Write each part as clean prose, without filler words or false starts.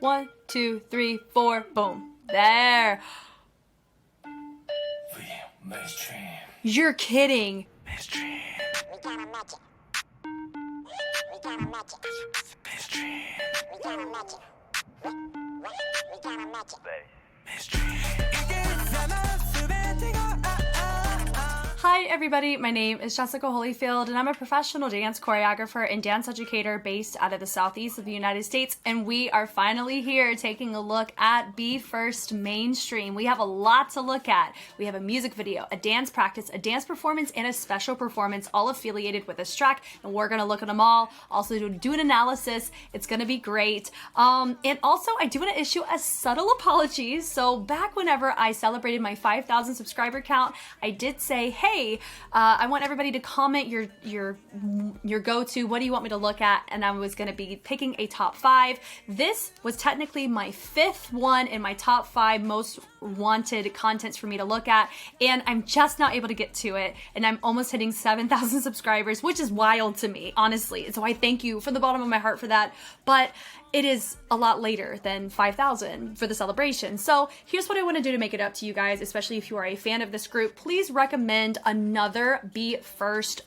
1, 2, 3, 4, boom. There. You're kidding. Hi everybody, my name is Jessica Holyfield and I'm a professional dance choreographer and dance educator based out of the southeast of the United States, and we are finally here taking a look at Be First Mainstream. We have a lot to look at. We have a music video, a dance practice, a dance performance, and a special performance all affiliated with this track, and we're gonna look at them all, also do an analysis. It's gonna be great. And also I do want to issue a subtle apology. So back whenever I celebrated my 5,000 subscriber count, I did say, hey, I want everybody to comment your go-to, what do you want me to look at, and I was going to be picking a top 5. This was technically my 5th one in my top 5 most wanted contents for me to look at, and I'm just not able to get to it, and I'm almost hitting 7,000 subscribers, which is wild to me, honestly. So I thank you from the bottom of my heart for that, but it is a lot later than 5,000 for the celebration. So here's what I want to do to make it up to you guys, especially if you are a fan of this group. Please recommend another Be First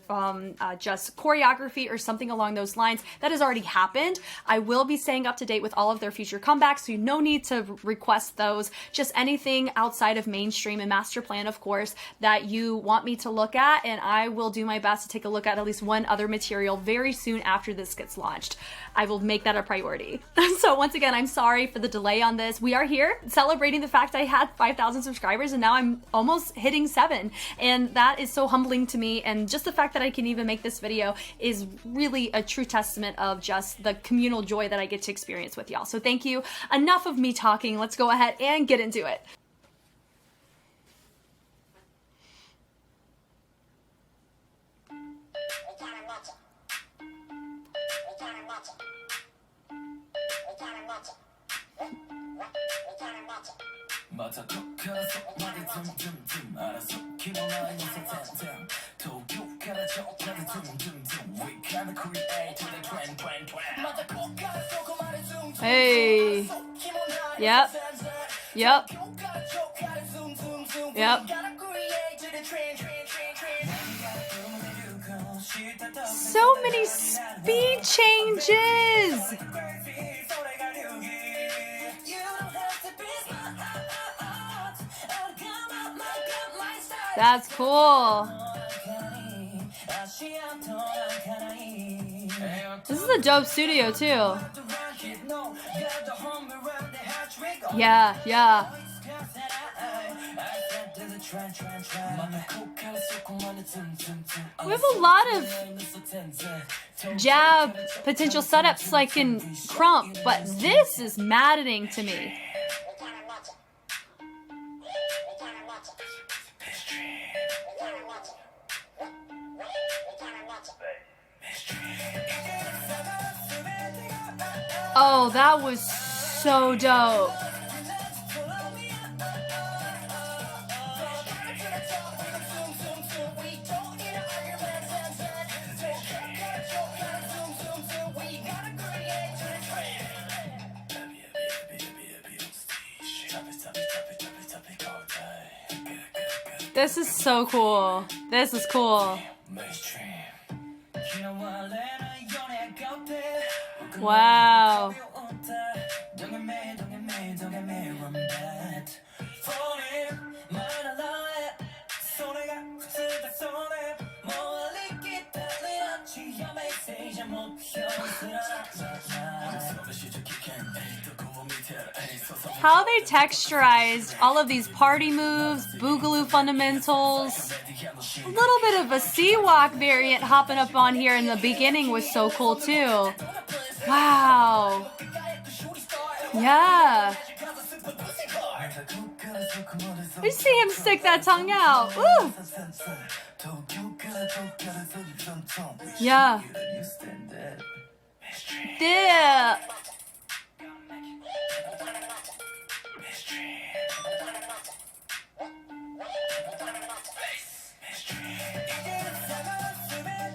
just choreography or something along those lines that has already happened. I will be staying up to date with all of their future comebacks, so no need to request those. Just anything outside of mainstream and master plan, of course, that you want me to look at, and I will do my best to take a look at least one other material very soon after this gets launched. I will make that a priority. So once again, I'm sorry for the delay on this. We are here celebrating the fact I had 5,000 subscribers and now I'm almost hitting 7. And that is so humbling to me. And just the fact that I can even make this video is really a true testament of just the communal joy that I get to experience with y'all. So thank you. Enough of me talking. Let's go ahead and get into it. Hey. Yep. Yep. Yep. So many speed changes. That's cool. This is a dope studio too. Yeah, yeah. We have a lot of jab potential setups like in Crump, but this is maddening to me. Oh, that was so dope. This is so cool. This is cool. Wow. How they texturized all of these party moves, boogaloo fundamentals. A little bit of a sea-walk variant hopping up on here in the beginning was so cool too. Wow. Yeah. You see him stick that tongue out. Ooh. Yeah. Yeah.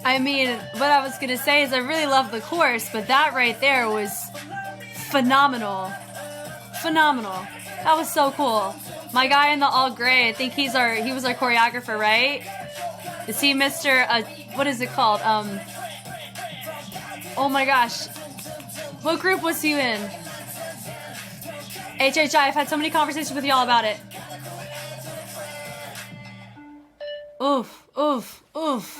I mean, what I was gonna say is I really love the chorus, but that right there was phenomenal. phenomenal. That was so cool. My guy in the all gray, I think he was our choreographer, right? Is he Mr. What is it called? Oh my gosh. What group was he in? HHI, I've had so many conversations with y'all about it. Oof, oof, oof.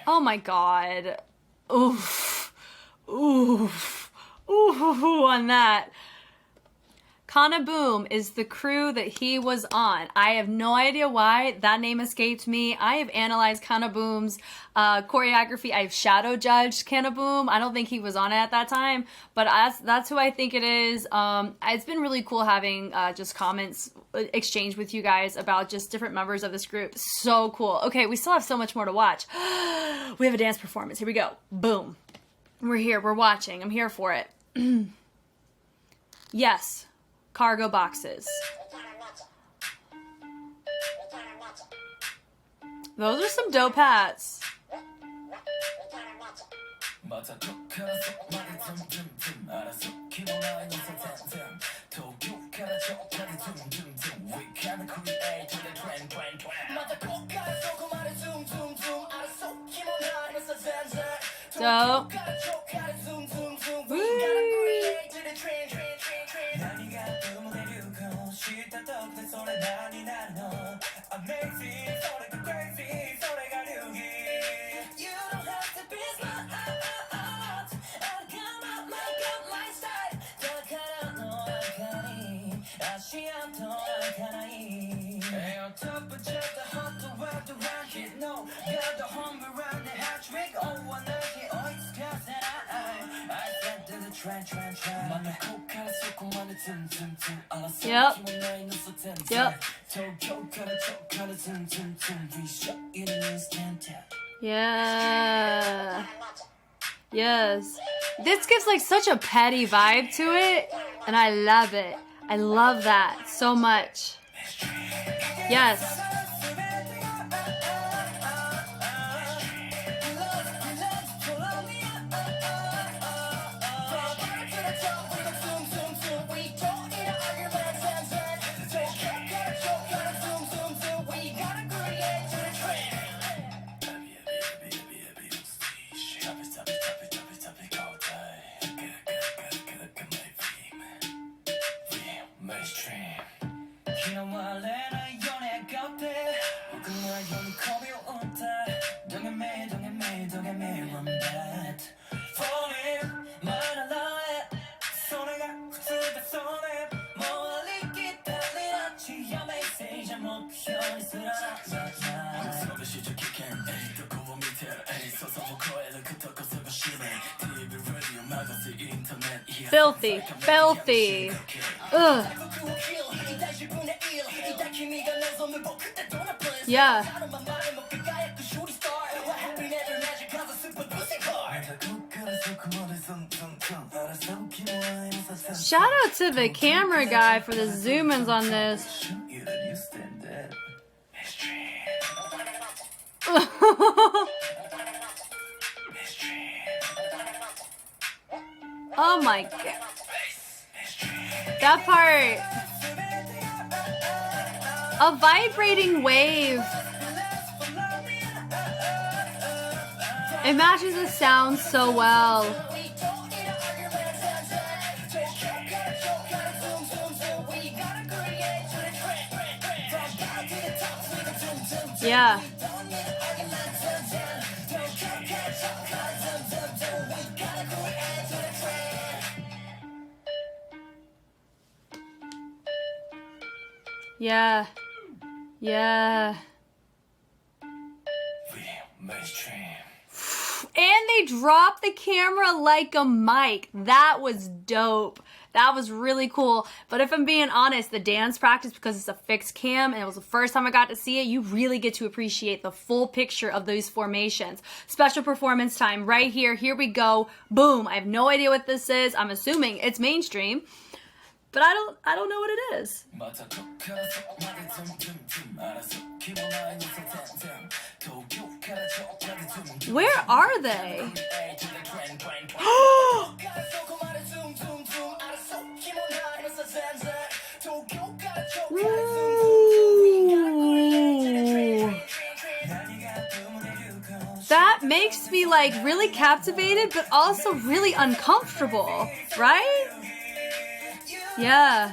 Oh my god. Oof. Oof. Ooh, on that. Kana Boom is the crew that he was on. I have no idea why that name escaped me. I have analyzed Kana Boom's choreography. I've shadow judged Kana Boom. I don't think he was on it at that time, but that's who I think it is. It's been really cool having just comments exchange with you guys about just different members of this group. So cool. Okay, we still have so much more to watch. We have a dance performance. Here we go. Boom. We're here. We're watching. I'm here for it. Yes. Cargo boxes. Those are some dope hats. Dope. Yep. Yep. Yeah. Yes. This gives like such a petty vibe to it, and I love it. I love that so much. Yes. Filthy, filthy. Ugh. Yeah. Shout out to the camera guy for the zoom-ins on this. Oh my god. That part. A vibrating wave. It matches the sound so well. Yeah. Yeah. Yeah. And they dropped the camera like a mic. That was dope. That was really cool. But if I'm being honest, the dance practice, because it's a fixed cam and it was the first time I got to see it, you really get to appreciate the full picture of those formations. Special performance time right here. Here we go. Boom. I have no idea what this is. I'm assuming it's mainstream. But I don't know what it is. Where are they? Ooh. That makes me like really captivated, but also really uncomfortable, right? Yeah.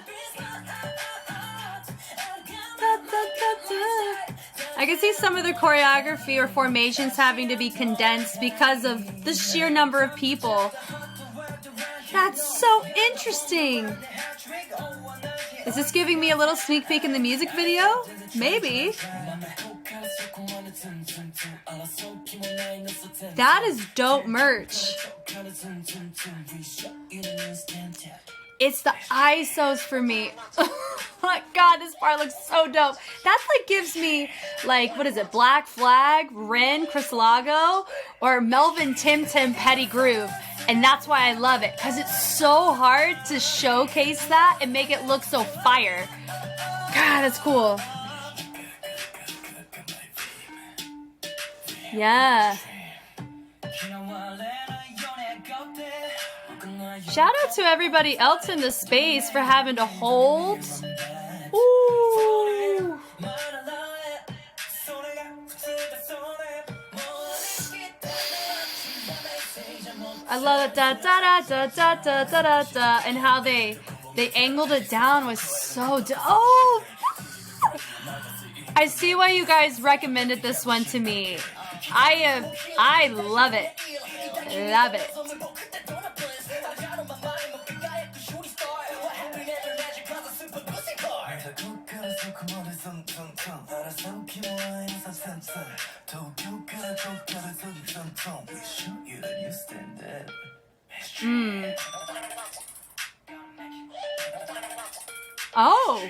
I can see some of the choreography or formations having to be condensed because of the sheer number of people. That's so interesting. Is this giving me a little sneak peek in the music video? Maybe. That is dope merch. It's the ISOs for me. Oh my god, this part looks so dope. That's like gives me like, what is it, Black Flag, Ren, Cristalago, or Melvin Tim Tim Petty Groove. And that's why I love it, because it's so hard to showcase that and make it look so fire. God, that's cool. Yeah. Shout out to everybody else in the space for having to hold. Ooh. I love it, da da da da da da da da, and how they angled it down was so dope. Oh, I see why you guys recommended this one to me. I love it, love it. Oh.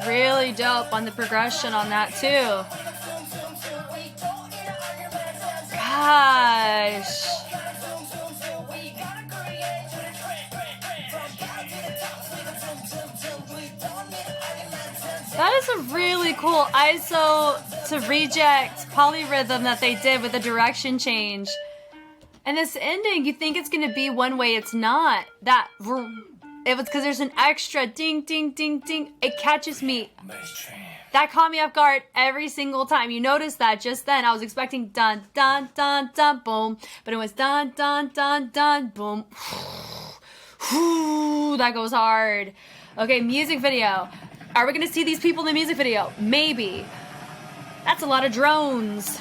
Really dope on the progression on that too. Gosh. That is a really cool ISO to reject polyrhythm that they did with the direction change. And this ending, you think it's going to be one way, it's not. It was because there's an extra ding, ding, ding, ding. It catches me. That caught me off guard every single time. You noticed that just then. I was expecting dun, dun, dun, dun, boom. But it was dun, dun, dun, dun, boom. That goes hard. Okay, music video. Are we going to see these people in the music video? Maybe. That's a lot of drones.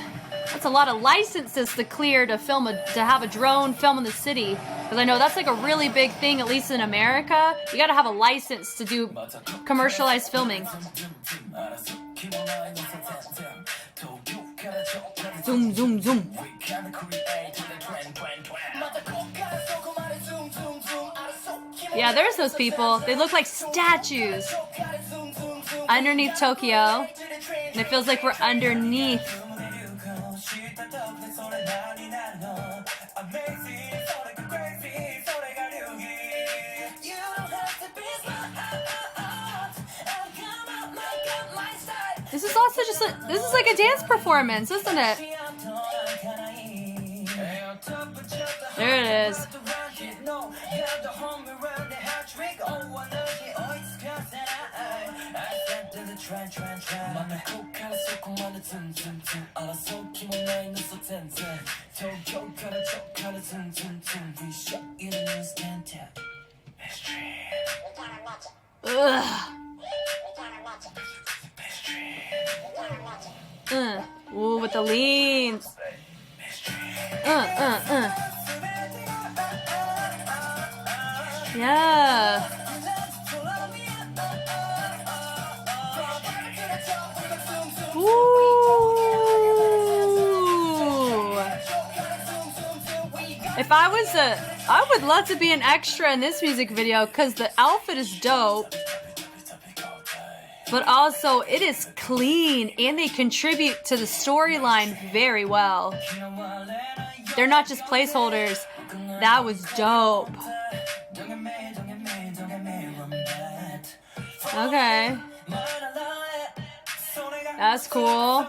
That's a lot of licenses to clear to have a drone film in the city. Because I know that's like a really big thing, at least in America. You gotta have a license to do commercialized filming. Zoom, zoom, zoom. Yeah, there's those people. They look like statues. Underneath Tokyo. And it feels like we're underneath. This is also just this is like a dance performance, isn't it? There it is. Ugh. Ooh, with the leans. Yeah. Ooh. If I would love to be an extra in this music video because the outfit is dope. But also, it is clean, and they contribute to the storyline very well. They're not just placeholders. That was dope. Okay. That's cool.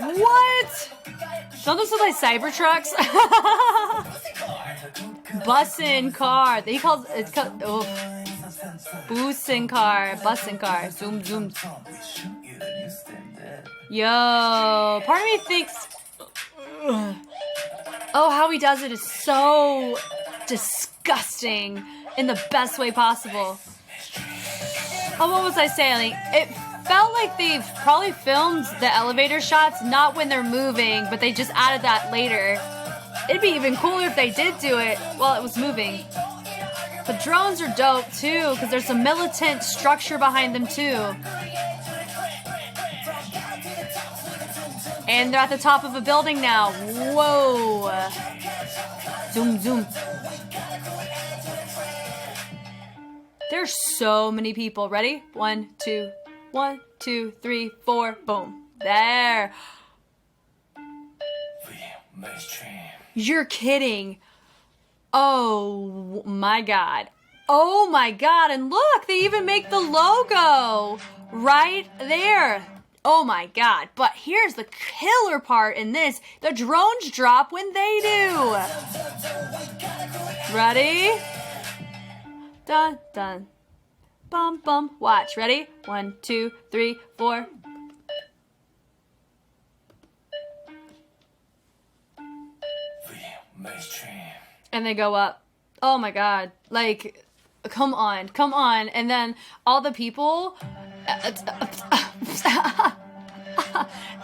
What? Don't those look like Cybertrucks? Bussin' car. He calls it's called Bussin' car. Bussin' car. Zoom zoom. Yo, part of me thinks, oh, how he does it is so disgusting in the best way possible. Oh, what was I saying? It felt like they've probably filmed the elevator shots not when they're moving, but they just added that later. It'd be even cooler if they did do it while it was moving. The drones are dope too, because there's a militant structure behind them too. And they're at the top of a building now. Whoa. Zoom, zoom. There's so many people. Ready? 1, 2, 1, 2, 3, 4. Boom. There. You're kidding. Oh my God. Oh my God. And look, they even make the logo right there. Oh my God. But here's the killer part in this. The drones drop when they do. Ready? Dun, dun. Bum, bum. Watch. Ready? 1, 2, 3, 4. And they go up. Oh my God. Like, come on. Come on. And then all the people...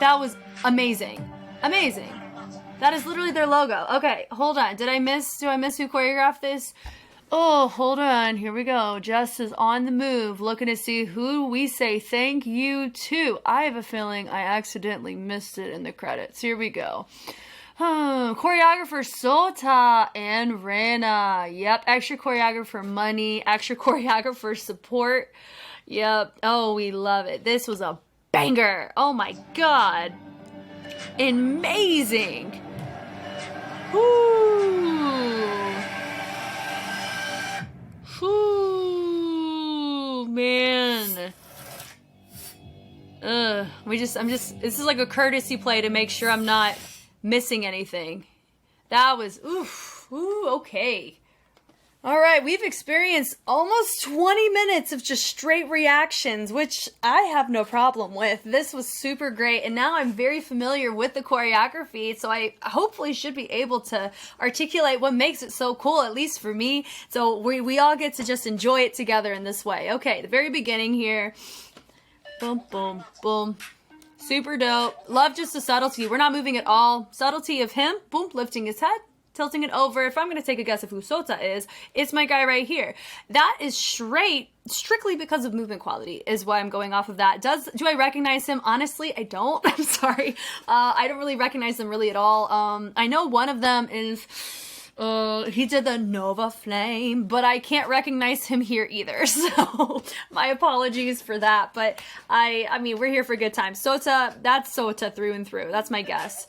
That was amazing. Amazing. That is literally their logo. Okay, hold on. Do I miss who choreographed this? Oh, hold on. Here we go. Jess is on the move, looking to see who we say thank you to. I have a feeling I accidentally missed it in the credits. Here we go. Choreographer Sota and Rana. Yep. Extra choreographer money. Extra choreographer support. Yep. Oh, we love it. This was a banger. Oh my God. Amazing. Whoo. Whoo, man. This is like a courtesy play to make sure I'm not missing anything. That was, okay. All right, we've experienced almost 20 minutes of just straight reactions, which I have no problem with. This was super great, and now I'm very familiar with the choreography, so I hopefully should be able to articulate what makes it so cool, at least for me. So we all get to just enjoy it together in this way. Okay, the very beginning here. Boom, boom, boom. Super dope. Love just the subtlety. We're not moving at all. Subtlety of him, boom, lifting his head. Tilting it over. If I'm going to take a guess of who Sota is, it's my guy right here. That is strictly because of movement quality is why I'm going off of that. Do I recognize him? Honestly, I don't. I'm sorry. I don't really recognize them really at all. I know one of them is, he did the Nova Flame, but I can't recognize him here either. So my apologies for that. But I mean, we're here for a good time. Sota, that's Sota through and through. That's my guess.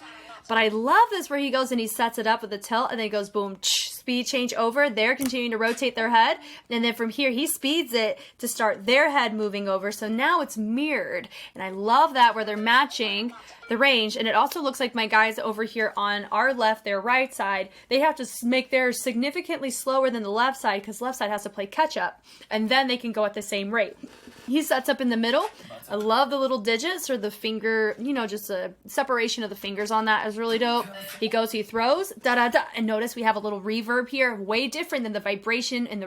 But I love this where he goes and he sets it up with a tilt and then he goes boom, speed change over. They're continuing to rotate their head. And then from here, he speeds it to start their head moving over. So now it's mirrored. And I love that where they're matching the range. And it also looks like my guys over here on our left, their right side, they have to make theirs significantly slower than the left side because left side has to play catch up. And then they can go at the same rate. He sets up in the middle. I love the little digits or the finger, you know, just a separation of the fingers on that is really dope. He goes, he throws, da-da-da. And notice we have a little reverb here, way different than the vibration and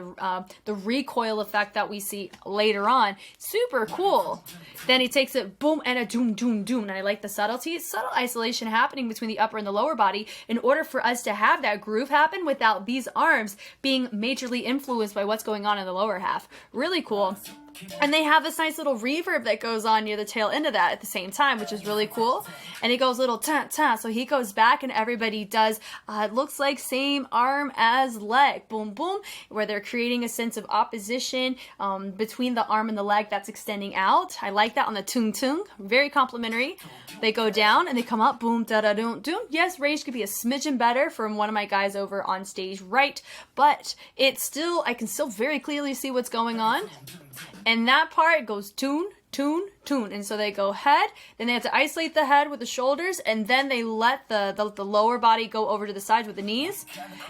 the recoil effect that we see later on. Super cool. Then he takes it, boom, and a doom, doom, doom. And I like the subtlety. Subtle isolation happening between the upper and the lower body in order for us to have that groove happen without these arms being majorly influenced by what's going on in the lower half. Really cool. And they have this nice little reverb that goes on near the tail end of that at the same time, which is really cool. And it goes little ta-ta. So he goes back and everybody does, it looks like same arm as leg. Boom, boom. Where they're creating a sense of opposition between the arm and the leg that's extending out. I like that on the tung tung. Very complimentary. They go down and they come up. Boom, da-da-doom, doom. Yes, range could be a smidgen better from one of my guys over on stage right. But it's still, I can still very clearly see what's going on. And that part goes tune, tune, tune. And so they go head, then they have to isolate the head with the shoulders, and then they let the lower body go over to the sides with the knees.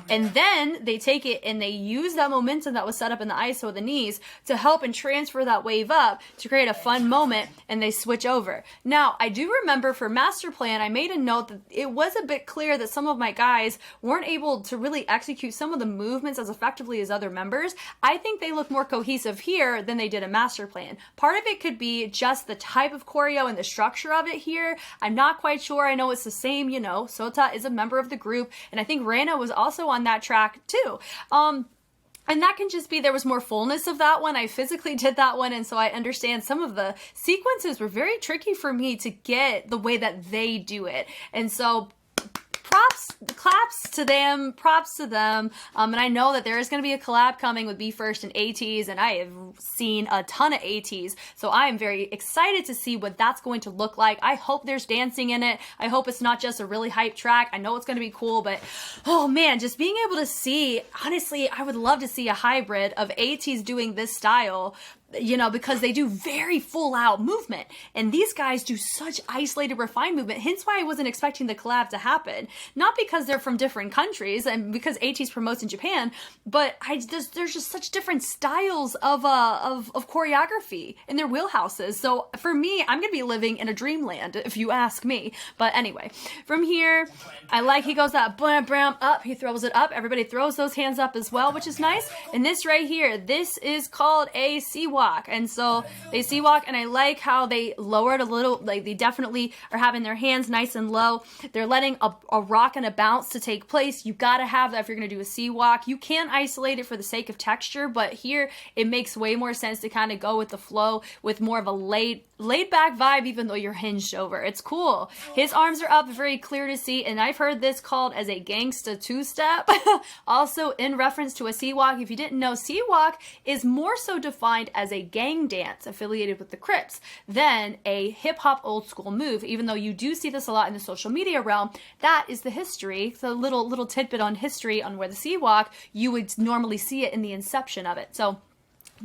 And then they take it and they use that momentum that was set up in the ISO with the knees to help and transfer that wave up to create a fun moment, and they switch over. Now, I do remember for Master Plan, I made a note that it was a bit clear that some of my guys weren't able to really execute some of the movements as effectively as other members. I think they look more cohesive here than they did in Master Plan. Part of it could be just the type of choreo and the structure of it here. I'm not quite sure. I know it's the same, you know, Sota is a member of the group, and I think Reina was also on that track too. And that can just be there was more fullness of that one. I physically did that one, and so I understand some of the sequences were very tricky for me to get the way that they do it. And so claps to them, props to them. And I know that there is going to be a collab coming with Be First and ATs, and I have seen a ton of ATs. So I am very excited to see what that's going to look like. I hope there's dancing in it. I hope it's not just a really hype track. I know it's going to be cool, but oh man, just being able to see, honestly, I would love to see a hybrid of ATs doing this style, you know, because they do very full out movement, and these guys do such isolated, refined movement. Hence why I wasn't expecting the collab to happen. Not because they're from different countries and because ATs promotes in Japan, but there's just such different styles of choreography in their wheelhouses. So for me, I'm gonna be living in a dreamland if you ask me. But anyway, from here, I like he goes that blam blam up. He throws it up. Everybody throws those hands up as well, which is nice. And this right here, this is called a sea walk. And so they sea walk, and I like how they lower it a little. Like they definitely are having their hands nice and low. They're letting a rock and a bounce to take place. You gotta have that if you're gonna do a sea walk. You can isolate it for the sake of texture, but here it makes way more sense to kind of go with the flow with more of a laid back vibe, even though you're hinged over. It's cool. His arms are up, very clear to see, and I've heard this called as a gangsta two-step. Also in reference to a sea walk. If you didn't know, sea walk is more so defined as a gang dance affiliated with the Crips than a hip-hop old school move, even though you do see this a lot in the social media realm. That is the history. So a little tidbit on history on where the sea walk, you would normally see it in the inception of it. So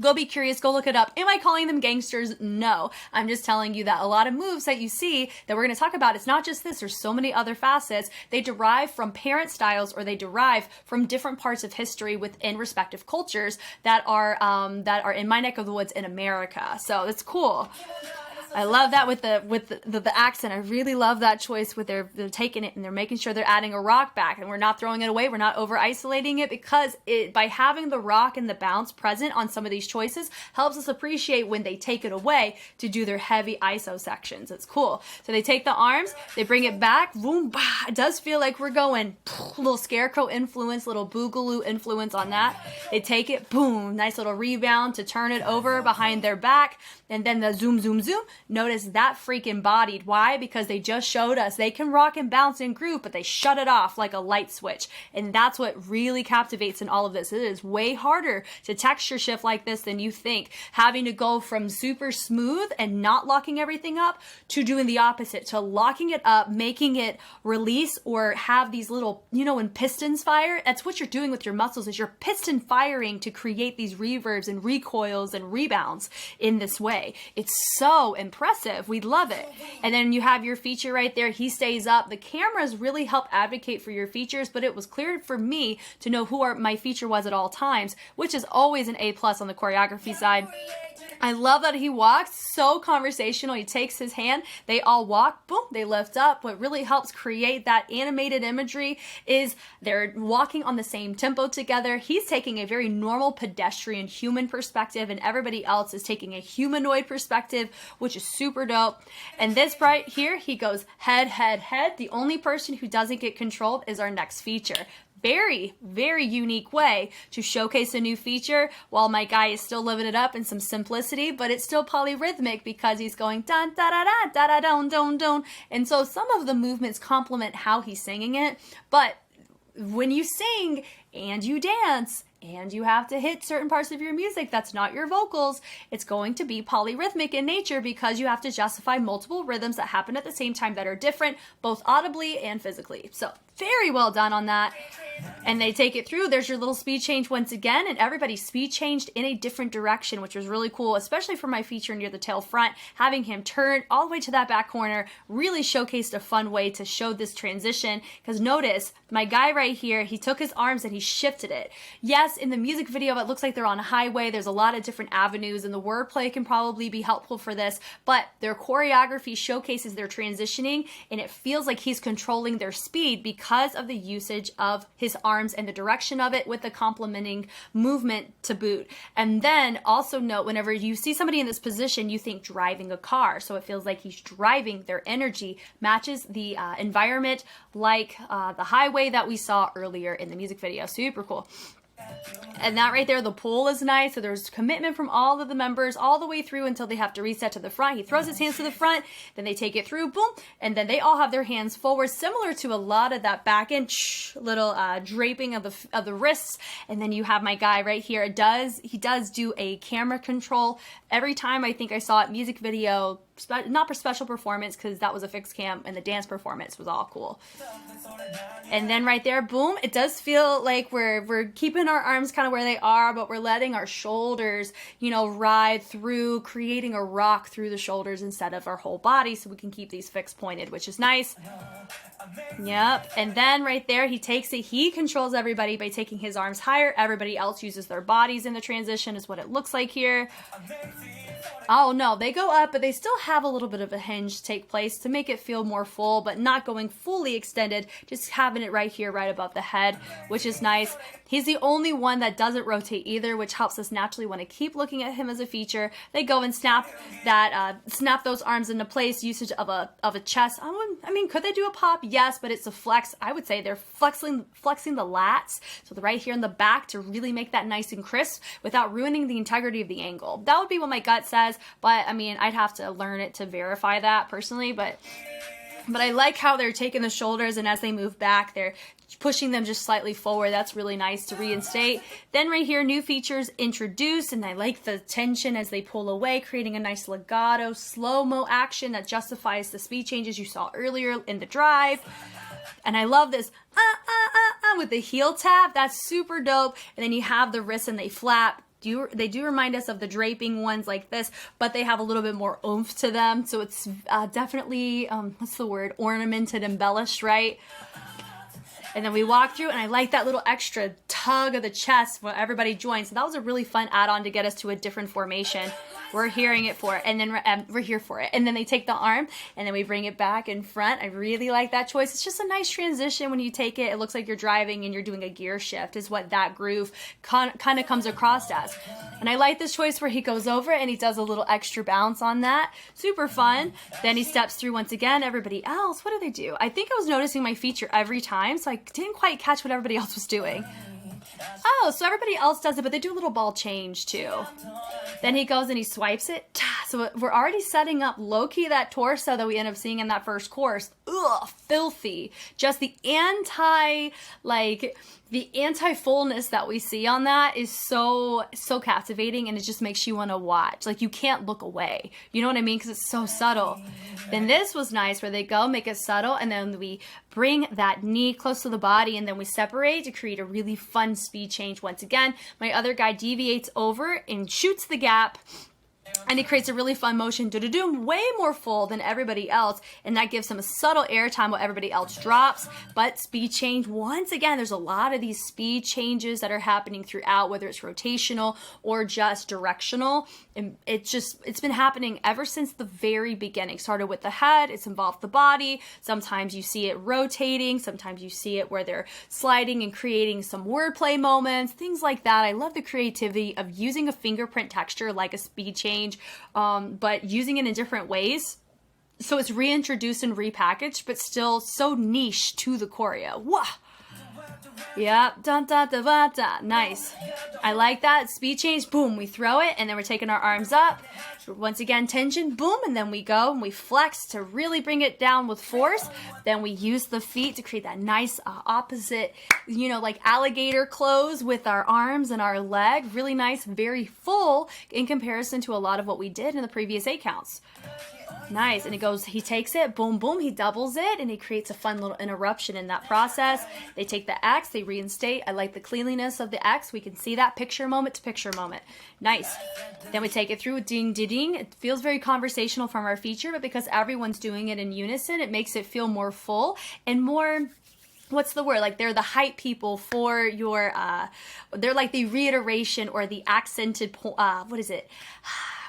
go be curious, go look it up. Am I calling them gangsters? No. I'm just telling you that a lot of moves that you see that we're going to talk about, it's not just this, there's so many other facets. They derive from parent styles, or they derive from different parts of history within respective cultures that are in my neck of the woods in America. So it's cool. I love that with the accent. I really love that choice with they're taking it and they're making sure they're adding a rock back, and we're not throwing it away. We're not over isolating it, because by having the rock and the bounce present on some of these choices helps us appreciate when they take it away to do their heavy ISO sections. It's cool. So they take the arms, they bring it back, boom, bah. It does feel like we're going little scarecrow influence, little boogaloo influence on that. They take it, boom, nice little rebound to turn it over behind their back, and then the zoom, zoom, zoom. Notice that freaking bodied. Why? Because they just showed us they can rock and bounce and groove, but they shut it off like a light switch. And that's what really captivates in all of this. It is way harder to texture shift like this than you think. Having to go from super smooth and not locking everything up to doing the opposite, to locking it up, making it release, or have these little, you know, when pistons fire, that's what you're doing with your muscles, is you're piston firing to create these reverbs and recoils and rebounds in this way. It's so impressive. We love it. And then you have your feature right there. He stays up. The cameras really help advocate for your features, but it was clear for me to know who my feature was at all times, which is always an A+ on the choreography side. I love that he walks, so conversational. He takes his hand, they all walk, boom, they lift up. What really helps create that animated imagery is they're walking on the same tempo together. He's taking a very normal pedestrian human perspective, and everybody else is taking a humanoid perspective, which is super dope. And this right here, he goes head, head, head. The only person who doesn't get controlled is our next feature. very, very unique way to showcase a new feature while my guy is still living it up in some simplicity, but it's still polyrhythmic because he's going dun da da da da da don don don. And so some of the movements complement how he's singing it, but when you sing and you dance and you have to hit certain parts of your music that's not your vocals, it's going to be polyrhythmic in nature because you have to justify multiple rhythms that happen at the same time that are different, both audibly and physically. So very well done on that. And they take it through. There's your little speed change once again, and everybody speed changed in a different direction, which was really cool, especially for my feature near the tail front. Having him turn all the way to that back corner really showcased a fun way to show this transition, because notice my guy right here, he took his arms and he shifted it. Yes, in the music video, it looks like they're on a highway. There's a lot of different avenues, and the wordplay can probably be helpful for this, but their choreography showcases their transitioning, and it feels like he's controlling their speed because of the usage of his arms and the direction of it with the complementing movement to boot. And then also note, whenever you see somebody in this position, you think driving a car. So it feels like he's driving. Their energy matches the environment, like the highway that we saw earlier in the music video. Super cool. And that right there, the pull is nice. So there's commitment from all of the members all the way through until they have to reset to the front. He throws his hands to the front, then they take it through, boom, and then they all have their hands forward, similar to a lot of that back end little draping of the wrists. And then you have my guy right here. He does do a camera control every time. I think I saw it music video, not for special performance because that was a fixed cam, and the dance performance was all cool. And then right there, boom, it does feel like we're keeping our arms kind of where they are, but we're letting our shoulders, you know, ride through, creating a rock through the shoulders instead of our whole body, so we can keep these fixed pointed, which is nice. Yep. And then right there, he takes it, he controls everybody by taking his arms higher. Everybody else uses their bodies in the transition, is what it looks like here. Oh no, they go up, but they still have a little bit of a hinge take place to make it feel more full, but not going fully extended, just having it right here, right above the head, which is nice. He's the only one that doesn't rotate either, which helps us naturally want to keep looking at him as a feature. They go and snap those arms into place, usage of a chest. I mean, could they do a pop? Yes, but it's a flex. I would say they're flexing the lats, so right here in the back, to really make that nice and crisp without ruining the integrity of the angle. That would be what my gut says, but I mean, I'd have to learn it to verify that personally, but I like how they're taking the shoulders, and as they move back, they're pushing them just slightly forward. That's really nice to reinstate. Then right here, new features introduced, and I like the tension as they pull away, creating a nice legato, slow-mo action that justifies the speed changes you saw earlier in the drive. And I love this with the heel tap. That's super dope. And then you have the wrists and they flap. They do remind us of the draping ones like this, but they have a little bit more oomph to them. So it's definitely, what's the word? Ornamented, embellished, right? And then we walk through, and I like that little extra tug of the chest when everybody joins. So that was a really fun add-on to get us to a different formation. We're hearing it for it, and then we're here for it. And then they take the arm, and then we bring it back in front. I really like that choice. It's just a nice transition when you take it. It looks like you're driving and you're doing a gear shift, is what that groove kind of comes across as. And I like this choice where he goes over and he does a little extra bounce on that. Super fun. Then he steps through once again. Everybody else, what do they do? I think I was noticing my feature every time, so I didn't quite catch what everybody else was doing. Oh, so everybody else does it, but they do a little ball change too. Then he goes and he swipes it. So we're already setting up low-key that torso that we end up seeing in that first course. Ugh, filthy. Just the anti-fullness that we see on that is so captivating, and it just makes you want to watch. Like, you can't look away. You know what I mean? Because it's so subtle. Then this was nice where they go, make it subtle, and then we bring that knee close to the body, and then we separate to create a really fun speed change once again. My other guy deviates over and shoots the gap, and he creates a really fun motion, way more full than everybody else, and that gives him a subtle airtime while everybody else drops. But speed change, once again, there's a lot of these speed changes that are happening throughout, whether it's rotational or just directional. And it's been happening ever since the very beginning. Started with the head, it's involved the body. Sometimes you see it rotating, sometimes you see it where they're sliding and creating some wordplay moments, things like that. I love the creativity of using a fingerprint texture like a speed change, but using it in different ways. So it's reintroduced and repackaged, but still so niche to the choreo. Wow. Yep, dun dun dun dun dun. Nice. I like that. Speed change, boom, we throw it, and then we're taking our arms up. Once again, tension, boom, and then we go and we flex to really bring it down with force. Then we use the feet to create that nice opposite, you know, like alligator close with our arms and our leg. Really nice, very full in comparison to a lot of what we did in the previous 8 counts. Nice. And he takes it, boom, boom, he doubles it, and he creates a fun little interruption in that process. They take the X, they reinstate. I like the cleanliness of the X. We can see that picture moment to picture moment. Nice. Then we take it through ding, ding, ding. It feels very conversational from our feature, but because everyone's doing it in unison, it makes it feel more full and more, what's the word? Like they're the hype people for your, they're like the reiteration or the accented, what is it?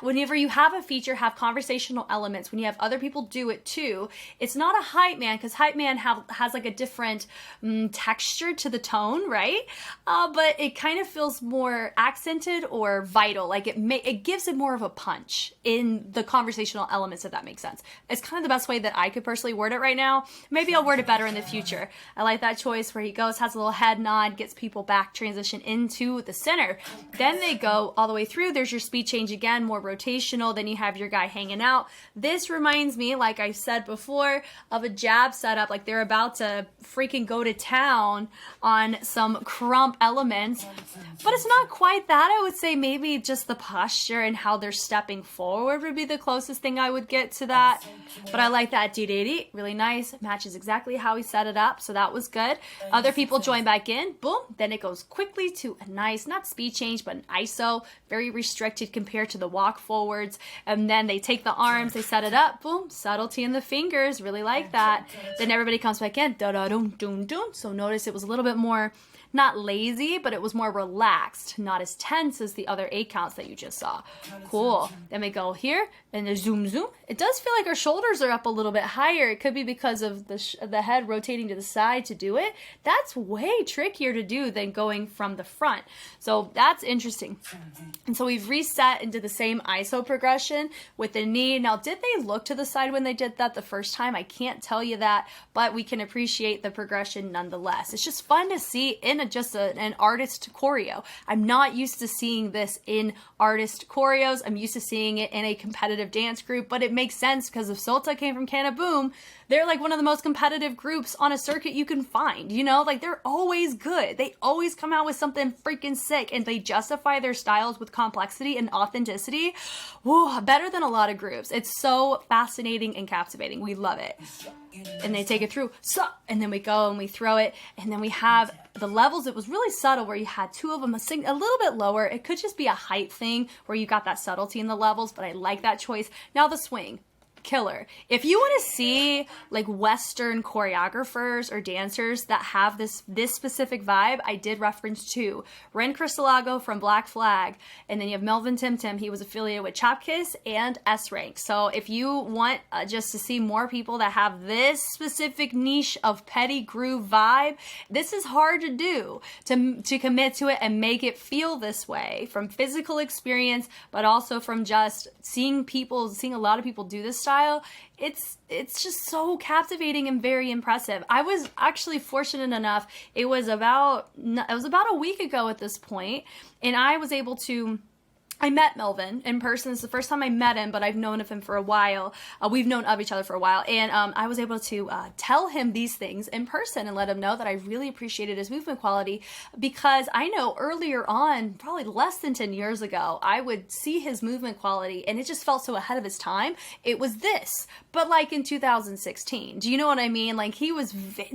Whenever you have a feature, have conversational elements. When you have other people do it too, it's not a hype man, because hype man has like a different texture to the tone, right? But it kind of feels more accented or vital. Like it gives it more of a punch in the conversational elements, if that makes sense. It's kind of the best way that I could personally word it right now. Maybe I'll word it better in the future. I like that choice where he goes, has a little head nod, gets people back, transition into the center. Then they go all the way through. There's your speed change again, more rotational. Then you have your guy hanging out. This reminds me, like I said before, of a jab setup, like they're about to freaking go to town on some crump elements, but it's not quite that. I would say maybe just the posture and how they're stepping forward would be the closest thing I would get to that. But I like that dee-dee-dee, really nice. Matches exactly how he set it up, so that was good. Other people join back in, boom. Then it goes quickly to a nice, not speed change, but an ISO, very restricted compared to the walk forwards. And then they take the arms, they set it up, boom, subtlety in the fingers, really like that. Then everybody comes back in, da-da-dum-dum-dum. So notice it was a little bit more, not lazy, but it was more relaxed, not as tense as the other 8 counts that you just saw. Cool. Then we go here, and the zoom, zoom. It does feel like our shoulders are up a little bit higher. It could be because of the head rotating to the side to do it. That's way trickier to do than going from the front. So that's interesting. And so we've reset into the same ISO progression with the knee. Now, did they look to the side when they did that the first time? I can't tell you that, but we can appreciate the progression nonetheless. It's just fun to see in an artist choreo. I'm not used to seeing this in artist choreos. I'm used to seeing it in a competitive dance group, but it makes sense because if Sota came from Canna Boom, they're like one of the most competitive groups on a circuit you can find, you know, like they're always good. They always come out with something freaking sick, and they justify their styles with complexity and authenticity. Whoa, better than a lot of groups. It's so fascinating and captivating. We love it. And they take it through, and then we go and we throw it, and then we have the levels. It was really subtle where you had 2 of them a little bit lower. It could just be a height thing where you got that subtlety in the levels, but I like that choice. Now the swing. Killer. If you want to see like Western choreographers or dancers that have this specific vibe, I did reference to Ren Cristalago from Black Flag, and then you have Melvin Tim Tim. He was affiliated with Chopkiss and S Rank. So if you want just to see more people that have this specific niche of petty groove vibe, this is hard to do, to commit to it and make it feel this way from physical experience, but also from just seeing a lot of people do this style. It's just so captivating and very impressive. I was actually fortunate enough, it was about a week ago at this point, and I was able to, I met Melvin in person. It's the first time I met him, but I've known of him for a while. We've known of each other for a while. And I was able to tell him these things in person and let him know that I really appreciated his movement quality, because I know earlier on, probably less than 10 years ago, I would see his movement quality and it just felt so ahead of his time. It was this, but like in 2016. Do you know what I mean? Like he was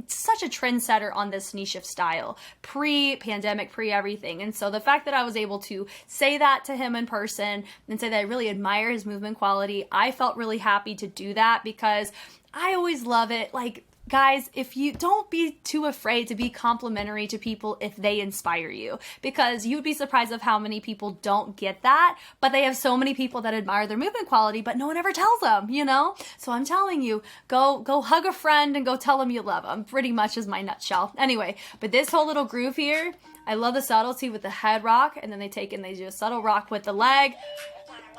such a trendsetter on this niche of style, pre-pandemic, pre-everything. And so the fact that I was able to say that to him in person and say that I really admire his movement quality, I felt really happy to do that, because I always love it. Like, guys, if you don't be too afraid to be complimentary to people if they inspire you, because you'd be surprised of how many people don't get that, but they have so many people that admire their movement quality, but no one ever tells them, you know? So I'm telling you, go hug a friend and go tell them you love them, pretty much is my nutshell. Anyway, but this whole little groove here, I love the subtlety with the head rock, and then they do a subtle rock with the leg.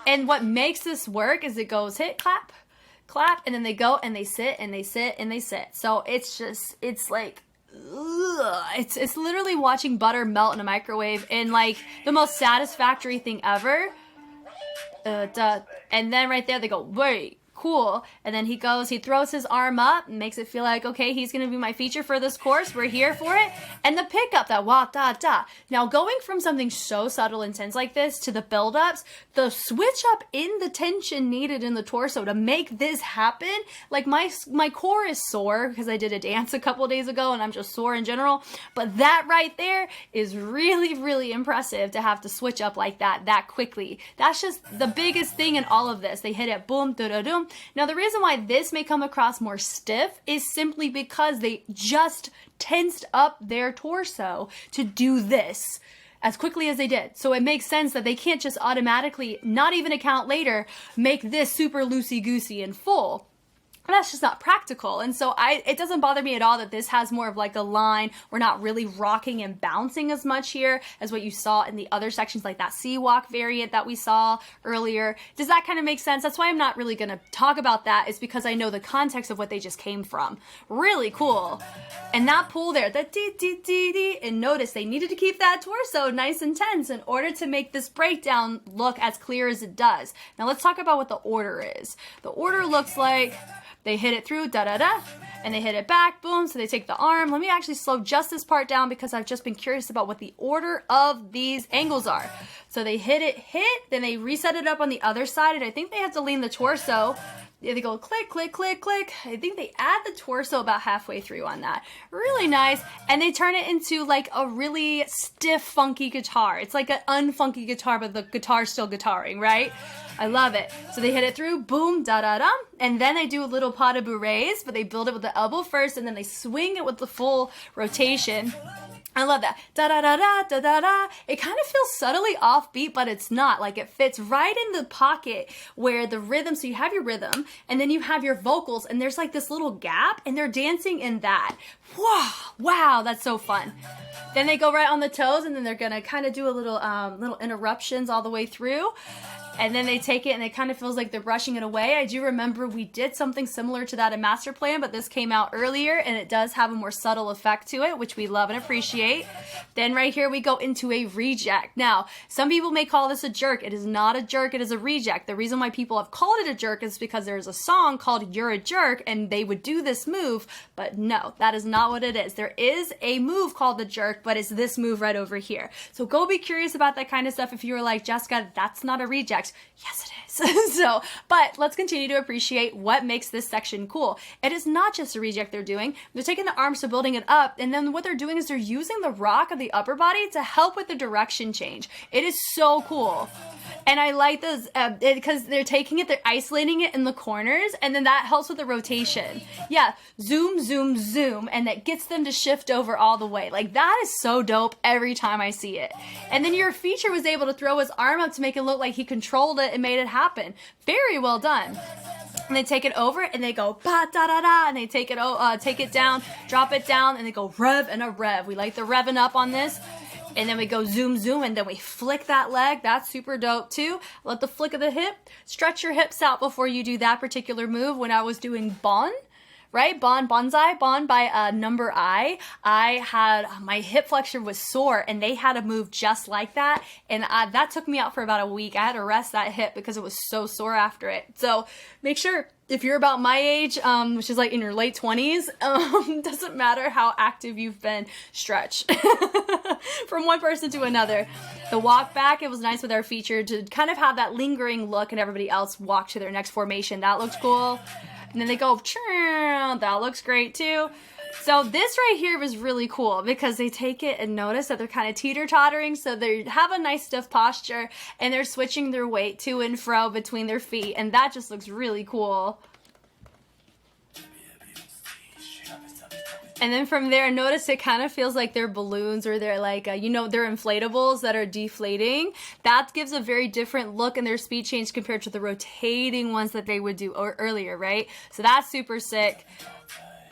And what makes this work is it goes hit, clap, and then they go and they sit and they sit and they sit. So it's like It's literally watching butter melt in a microwave, and like the most satisfactory thing ever. And then right there they go, wait, cool. And then he throws his arm up and makes it feel like, okay, he's gonna be my feature for this course. We're here for it. And the pickup, that wah da da. Now going from something so subtle and tense like this to the build-ups, the switch up in the tension needed in the torso to make this happen. Like my core is sore because I did a dance a couple days ago and I'm just sore in general. But that right there is really, really impressive to have to switch up like that quickly. That's just the biggest thing in all of this. They hit it boom, da-da-doom. Now, the reason why this may come across more stiff is simply because they just tensed up their torso to do this as quickly as they did. So it makes sense that they can't just automatically, not even a count later, make this super loosey-goosey and full. That's just not practical. And so it doesn't bother me at all that this has more of like a line. We're not really rocking and bouncing as much here as what you saw in the other sections, like that sea walk variant that we saw earlier. Does that kind of make sense? That's why I'm not really going to talk about that, is because I know the context of what they just came from. Really cool. And that pull there, that dee dee dee dee, and notice they needed to keep that torso nice and tense in order to make this breakdown look as clear as it does. Now let's talk about what the order is. The order looks like they hit it through, da-da-da, and they hit it back, boom, so they take the arm. Let me actually slow just this part down because I've just been curious about what the order of these angles are. So they hit, then they reset it up on the other side, and I think they have to lean the torso. Yeah, they go click, click, click, click. I think they add the torso about halfway through on that. Really nice. And they turn it into like a really stiff, funky guitar. It's like an unfunky guitar, but the guitar's still guitaring, right? I love it. So they hit it through, boom, da-da-da. And then they do a little pas de bourrées, but they build it with the elbow first, and then they swing it with the full rotation. I love that. Da-da-da-da, da-da-da. It kind of feels subtly offbeat, but it's not. Like, it fits right in the pocket where the rhythm, so you have your rhythm, and then you have your vocals, and there's like this little gap, and they're dancing in that. Wow, that's so fun. Then they go right on the toes, and then they're gonna kind of do a little interruptions all the way through. And then they take it and it kind of feels like they're brushing it away. I do remember we did something similar to that in Master Plan, but this came out earlier and it does have a more subtle effect to it, which we love and appreciate. Then right here we go into a reject. Now, some people may call this a jerk. It is not a jerk, it is a reject. The reason why people have called it a jerk is because there's a song called You're a Jerk and they would do this move, but no, that is not what it is. There is a move called the jerk, but it's this move right over here. So go be curious about that kind of stuff if you were like, Jessica, that's not a reject. Yes, it is. But let's continue to appreciate what makes this section cool. It is not just a reject they're doing. They're taking the arms, so building it up, and then what they're doing is they're using the rock of the upper body to help with the direction change. It is so cool. And I like those because they're taking it, they're isolating it in the corners, and then that helps with the rotation. Yeah, zoom, zoom, zoom, and that gets them to shift over all the way. Like, that is so dope every time I see it. And then your feature was able to throw his arm up to make it look like he controlled it and made it happen. Very well done. And they take it over and they go ba da da da, and they take it down, drop it down, and they go rev and a rev. We like the revving up on this. And then we go zoom, zoom, and then we flick that leg. That's super dope too. Let the flick of the hip. Stretch your hips out before you do that particular move. When I was doing Bon, right? Bonsai, Bon by Number I had, my hip flexor was sore and they had a move just like that. And that took me out for about a week. I had to rest that hip because it was so sore after it. So make sure, if you're about my age, which is like in your late 20s, doesn't matter how active you've been, stretch from one person to another. The walk back, it was nice with our feature to kind of have that lingering look and everybody else walk to their next formation. That looks cool. And then they go, that looks great too. So this right here was really cool because they take it and notice that they're kind of teeter-tottering, so they have a nice stiff posture and they're switching their weight to and fro between their feet, and that just looks really cool. And then from there, notice it kind of feels like they're balloons, or they're like, they're inflatables that are deflating. That gives a very different look in their speed change compared to the rotating ones that they would do earlier, right? So that's super sick.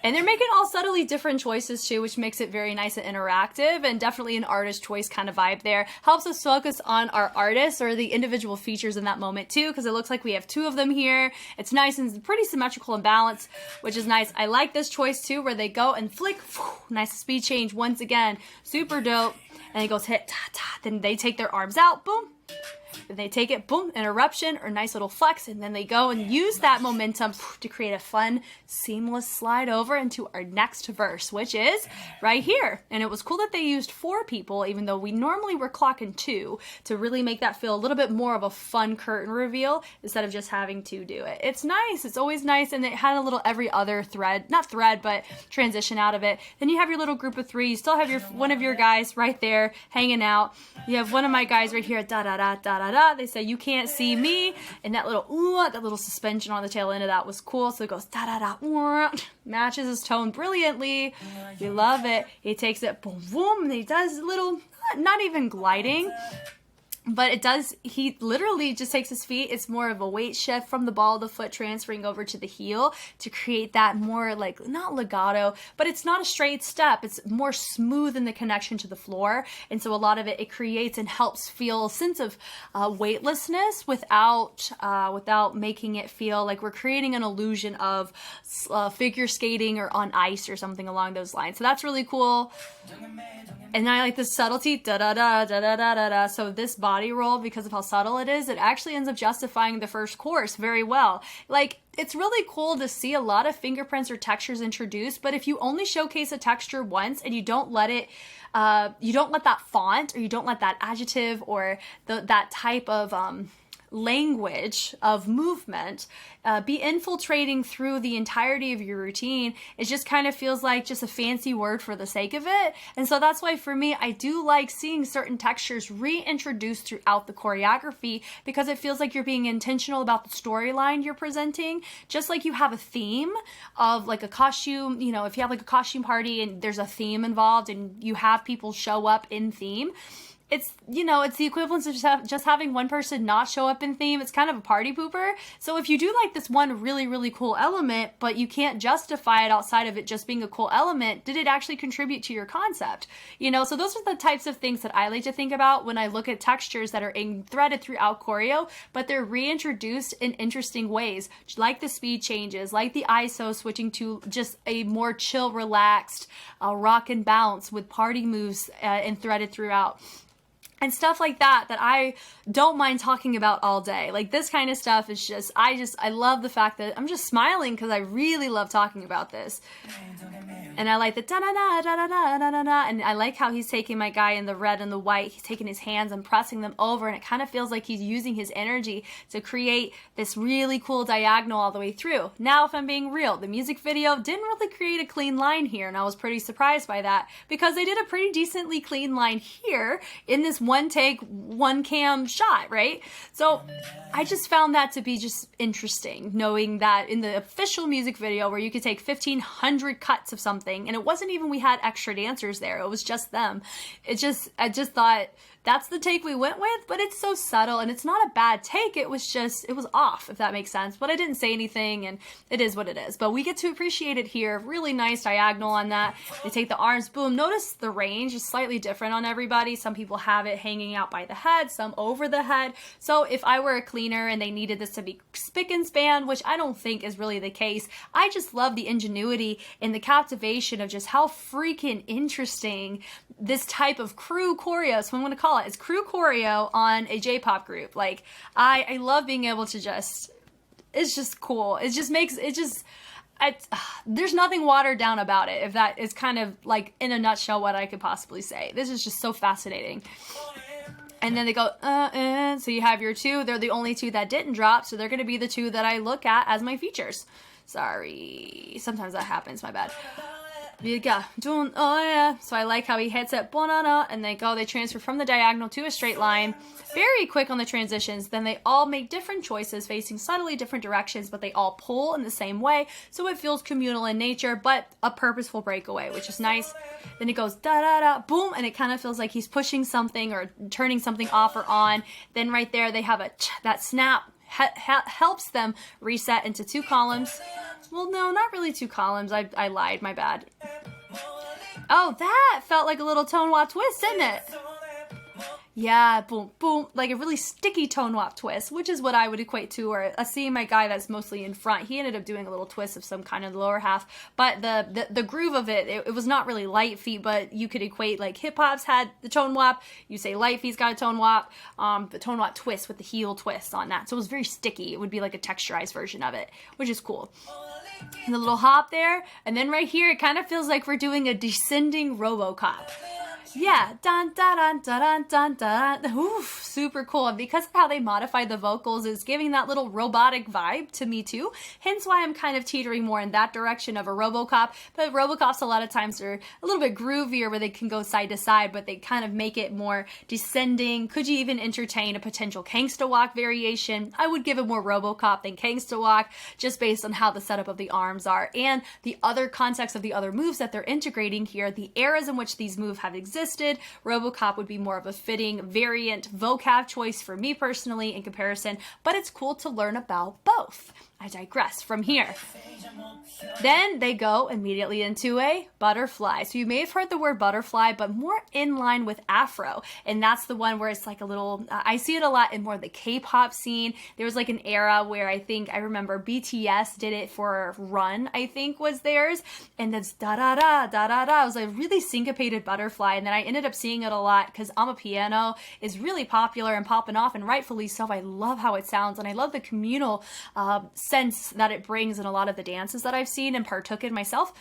And they're making all subtly different choices too, which makes it very nice and interactive, and definitely an artist choice kind of vibe there. Helps us focus on our artists or the individual features in that moment too, because it looks like we have two of them here. It's nice and pretty symmetrical and balanced, which is nice. I like this choice too, where they go and flick, nice speed change once again, super dope. And it goes hit, ta, ta, then they take their arms out, boom. Then they take it, boom, an eruption or nice little flex, and then they go and use that momentum to create a fun, seamless slide over into our next verse, which is right here. And it was cool that they used 4 people, even though we normally were clocking 2, to really make that feel a little bit more of a fun curtain reveal instead of just having to do it. It's nice. It's always nice, and it had a little every other thread, not thread, but transition out of it. Then you have your little group of 3. You still have your one of your guys right there hanging out. You have one of my guys right here, da da da da da da. They say you can't see me, and that little suspension on the tail end of that was cool. So it goes da da da, matches his tone brilliantly. We love it. He takes it, boom boom, and he does a little, not even gliding, but it does, he literally just takes his feet. It's more of a weight shift from the ball of the foot transferring over to the heel to create that more like, not legato, but it's not a straight step. It's more smooth in the connection to the floor. And so a lot of it creates and helps feel a sense of weightlessness without making it feel like we're creating an illusion of figure skating or on ice or something along those lines. So that's really cool. And I like the subtlety, da-da-da-da-da-da-da. So this body roll, because of how subtle it is, it actually ends up justifying the first course very well. Like, it's really cool to see a lot of fingerprints or textures introduced, but if you only showcase a texture once and you don't let it, you don't let that font or you don't let that adjective or that type of language of movement be infiltrating through the entirety of your routine, it just kind of feels like just a fancy word for the sake of it. And so that's why for me, I do like seeing certain textures reintroduced throughout the choreography, because it feels like you're being intentional about the storyline you're presenting. Just like you have a theme of like a costume, you know, if you have like a costume party and there's a theme involved and you have people show up in theme, it's, you know, it's the equivalent of just having one person not show up in theme. It's kind of a party pooper. So if you do like this one really, really cool element, but you can't justify it outside of it just being a cool element, did it actually contribute to your concept? You know, so those are the types of things that I like to think about when I look at textures that are threaded throughout choreo, but they're reintroduced in interesting ways, like the speed changes, like the ISO switching to just a more chill, relaxed rock and bounce with party moves and threaded throughout. And stuff like that I don't mind talking about all day. Like this kind of stuff is just, I love the fact that I'm just smiling because I really love talking about this. And I like the da-da-da-da-da-da-da-da. And I like how he's taking my guy in the red and the white. He's taking his hands and pressing them over. And it kind of feels like he's using his energy to create this really cool diagonal all the way through. Now, if I'm being real, the music video didn't really create a clean line here. And I was pretty surprised by that because they did a pretty decently clean line here in this one take, one cam shot, right? So I just found that to be just interesting, knowing that in the official music video where you could take 1,500 cuts of something, and it wasn't even we had extra dancers there, it was just them. I just thought that's the take we went with, but it's so subtle and it's not a bad take. It was off, if that makes sense. But I didn't say anything and it is what it is. But we get to appreciate it here. Really nice diagonal on that. They take the arms, boom. Notice the range is slightly different on everybody. Some people have it hanging out by the head, some over the head. So if I were a cleaner and they needed this to be spick and span, which I don't think is really the case, I just love the ingenuity and the captivation of just how freaking interesting this type of crew choreo, so I'm going to call it, it's crew choreo on a J-pop group. Like, I love being able to just, it's just cool. It just makes, there's nothing watered down about it, if that is kind of like in a nutshell what I could possibly say. This is just so fascinating. And then they go, so you have your 2. They're the only 2 that didn't drop, so they're going to be the 2 that I look at as my features. Sorry. Sometimes that happens, my bad. So I like how he hits it, and they transfer from the diagonal to a straight line. Very quick on the transitions. Then they all make different choices facing subtly different directions, but they all pull in the same way. So it feels communal in nature, but a purposeful breakaway, which is nice. Then it goes da-da-da, boom, and it kind of feels like he's pushing something or turning something off or on. Then right there they have that snap. helps them reset into 2 columns. Well, no, not really 2 columns. I lied, my bad. Oh, that felt like a little tone wop twist, didn't it? Yeah, boom, boom, like a really sticky tone wop twist, which is what I would equate to, or seeing my guy that's mostly in front, he ended up doing a little twist of some kind in the lower half, but the groove of it was not really light feet, but you could equate, like hip hop's had the tone wop, you say light feet's got a tone wop, the tone wop twist with the heel twist on that, so it was very sticky. It would be like a texturized version of it, which is cool. And the little hop there, and then right here, it kind of feels like we're doing a descending RoboCop. Yeah, dun dun dun dun dun dun. Oof, super cool. And because of how they modified the vocals, is giving that little robotic vibe to me too. Hence why I'm kind of teetering more in that direction of a RoboCop. But RoboCops a lot of times are a little bit groovier, where they can go side to side, but they kind of make it more descending. Could you even entertain a potential Gangsta Walk variation? I would give it more RoboCop than Gangsta Walk, just based on how the setup of the arms are and the other context of the other moves that they're integrating here, the eras in which these moves have existed. RoboCop would be more of a fitting variant vocab choice for me personally in comparison, but it's cool to learn about both. I digress from here. Then they go immediately into a butterfly. So you may have heard the word butterfly, but more in line with Afro. And that's the one where it's like a little, I see it a lot in more of the K-pop scene. There was like an era where I remember BTS did it for Run, I think was theirs. And that's da-da-da, da-da-da. It was a really syncopated butterfly. And then I ended up seeing it a lot because I'm a Piano is really popular and popping off, and rightfully so. I love how it sounds, and I love the communal sense that it brings in a lot of the dances that I've seen and partook in myself.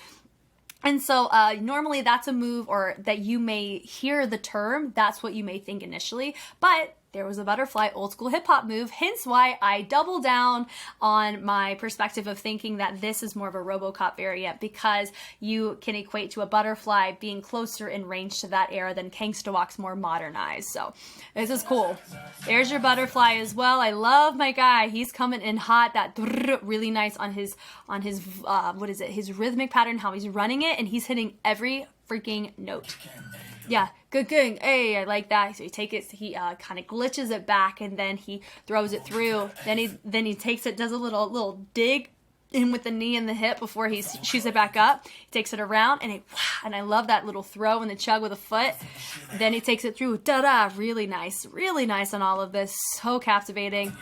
And so normally that's a move, or that you may hear the term, that's what you may think initially, but there was a butterfly old school hip hop move, hence why I double down on my perspective of thinking that this is more of a RoboCop variant, because you can equate to a butterfly being closer in range to that era than Gangsta Walk's more modernized. So this is cool. There's your butterfly as well. I love my guy. He's coming in hot. That really nice on his what is it? His rhythmic pattern, how he's running it, and he's hitting every freaking note. Yeah, good. Hey, I like that. So he kind of glitches it back, and then he throws it through. Then he takes it, does a little dig in with the knee and the hip before he shoots it back up. He takes it around, and I love that little throw and the chug with a foot. Then he takes it through. Da-da, really nice on all of this. So captivating.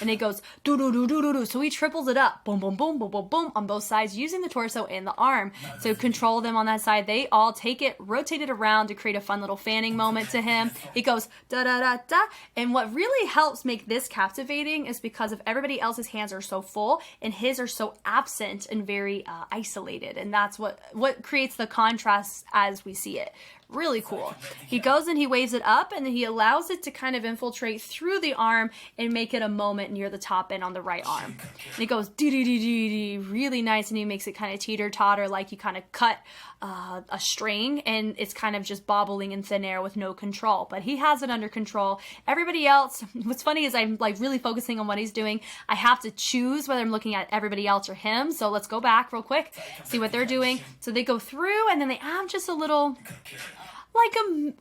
And it goes do-do-do-do-do-do. So he triples it up. Boom, boom, boom, boom, boom, boom on both sides using the torso and the arm. So control them on that side. They all take it, rotate it around to create a fun little fanning moment to him. He goes da-da-da-da. And what really helps make this captivating is because of everybody else's hands are so full and his are so absent and very isolated. And that's what creates the contrast as we see it. Really cool. He goes and he waves it up, and then he allows it to kind of infiltrate through the arm and make it a moment near the top end on the right arm. And it goes dee-dee-dee-dee-dee, really nice, and he makes it kind of teeter-totter like you kind of cut a string, and it's kind of just bobbling in thin air with no control. But he has it under control. Everybody else, what's funny is I'm like really focusing on what he's doing. I have to choose whether I'm looking at everybody else or him. So let's go back real quick, see what they're doing. So they go through, and then they add just a little,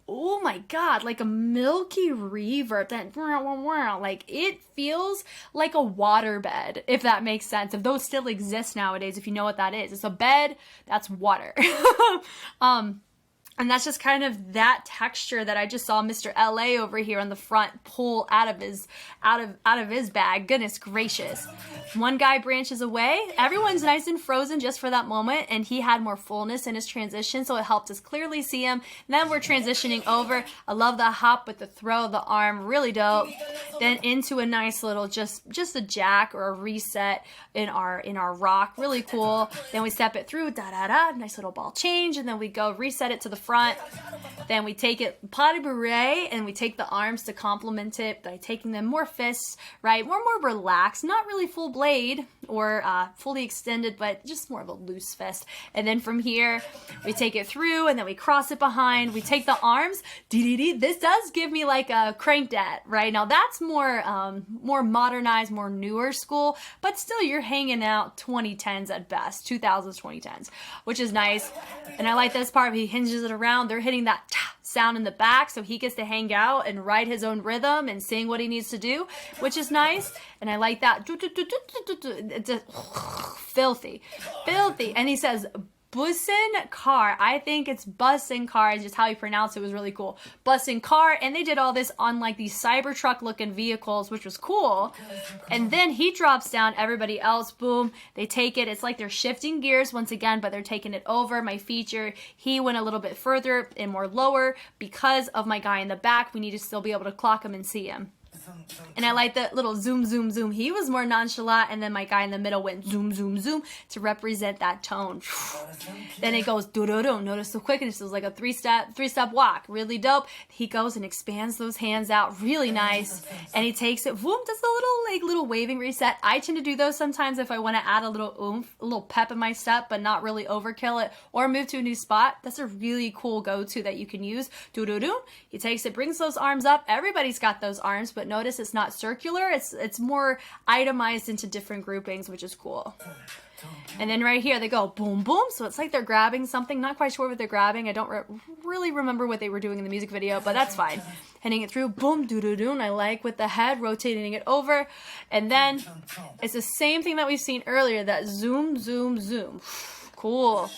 oh my god, like a milky reverb that, like, it feels like a waterbed, if that makes sense. If those still exist nowadays, if you know what that is. It's a bed, that's water. And that's just kind of that texture that I just saw Mr. LA over here on the front pull out of his bag. Goodness gracious. One guy branches away. Everyone's nice and frozen just for that moment, and he had more fullness in his transition, so it helped us clearly see him. And then we're transitioning over. I love the hop with the throw of the arm, really dope. Then into a nice little just a jack or a reset in our rock, really cool. Then we step it through, da-da-da, nice little ball change, and then we go reset it to the front. Then we take it pas de bourrée, and we take the arms to complement it by taking them more fists, right? More relaxed, not really full blade or fully extended, but just more of a loose fist. And then from here, we take it through, and then we cross it behind. We take the arms. This does give me like a crank dat, right? Now that's more modernized, more newer school, but still you're hanging out 2010s at best, 2000s, 2010s, which is nice. And I like this part. He hinges it around. They're hitting that sound in the back, so he gets to hang out and write his own rhythm and sing what he needs to do, which is nice. And I like that. It's just filthy. And he says bussin' car. I think it's bussin' car is just how he pronounced it, was really cool. Bussin' car. And they did all this on like these Cybertruck looking vehicles, which was cool. And then he drops down, everybody else, boom, they take it. It's like they're shifting gears once again, but they're taking it over. My feature, he went a little bit further and more lower because of my guy in the back. We need to still be able to clock him and see him. And I like the little zoom, zoom, zoom. He was more nonchalant, and then my guy in the middle went zoom, zoom, zoom to represent that tone. Then it goes do-do-do. Notice the quickness. It was like a three-step walk. Really dope. He goes and expands those hands out. Really nice. And he takes it, boom, does a little waving reset. I tend to do those sometimes if I want to add a little oomph, a little pep in my step, but not really overkill it or move to a new spot. That's a really cool go-to that you can use. Do-do-do. He takes it, brings those arms up. Everybody's got those arms, but notice it's not circular. It's more itemized into different groupings, which is cool. And then right here they go boom, boom. So it's like they're grabbing something. Not quite sure what they're grabbing. I don't really remember what they were doing in the music video, but that's fine. Hitting it through, boom, doo-doo-doo. And I like with the head, rotating it over. And then it's the same thing that we've seen earlier, that zoom, zoom, zoom. Cool.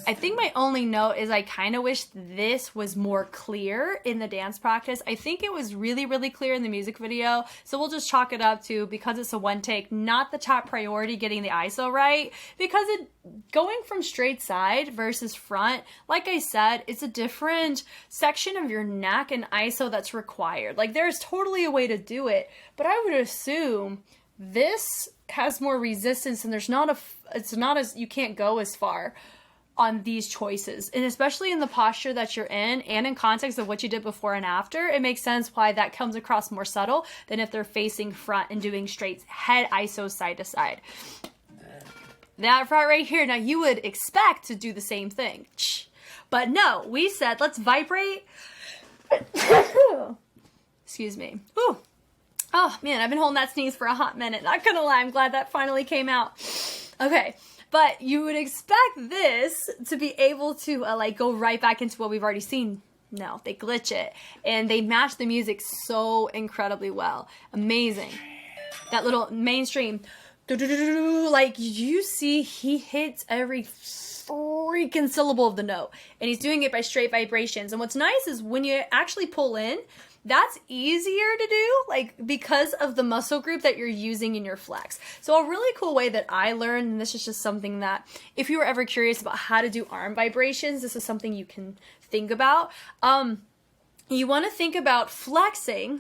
I think my only note is I kind of wish this was more clear in the dance practice. I think it was really, really clear in the music video. So we'll just chalk it up to, because it's a one take, not the top priority getting the ISO right. Because going from straight side versus front, like I said, it's a different section of your neck and ISO that's required. Like there's totally a way to do it, but I would assume this has more resistance, and there's not it's not as, you can't go as far on these choices. And especially in the posture that you're in and in context of what you did before and after, it makes sense why that comes across more subtle than if they're facing front and doing straight head ISO side to side. That right here, now you would expect to do the same thing, but no, we said let's vibrate. Excuse me. Ooh. Oh man, I've been holding that sneeze for a hot minute. Not gonna lie, I'm glad that finally came out. Okay, but you would expect this to be able to like go right back into what we've already seen. No, they glitch it, and they match the music so incredibly well. Amazing. That little mainstream, like you see, he hits every freaking syllable of the note, and he's doing it by straight vibrations. And what's nice is when you actually pull in, that's easier to do, like, because of the muscle group that you're using in your flex. So a really cool way that I learned, and this is just something that if you were ever curious about how to do arm vibrations, this is something you can think about. You want to think about flexing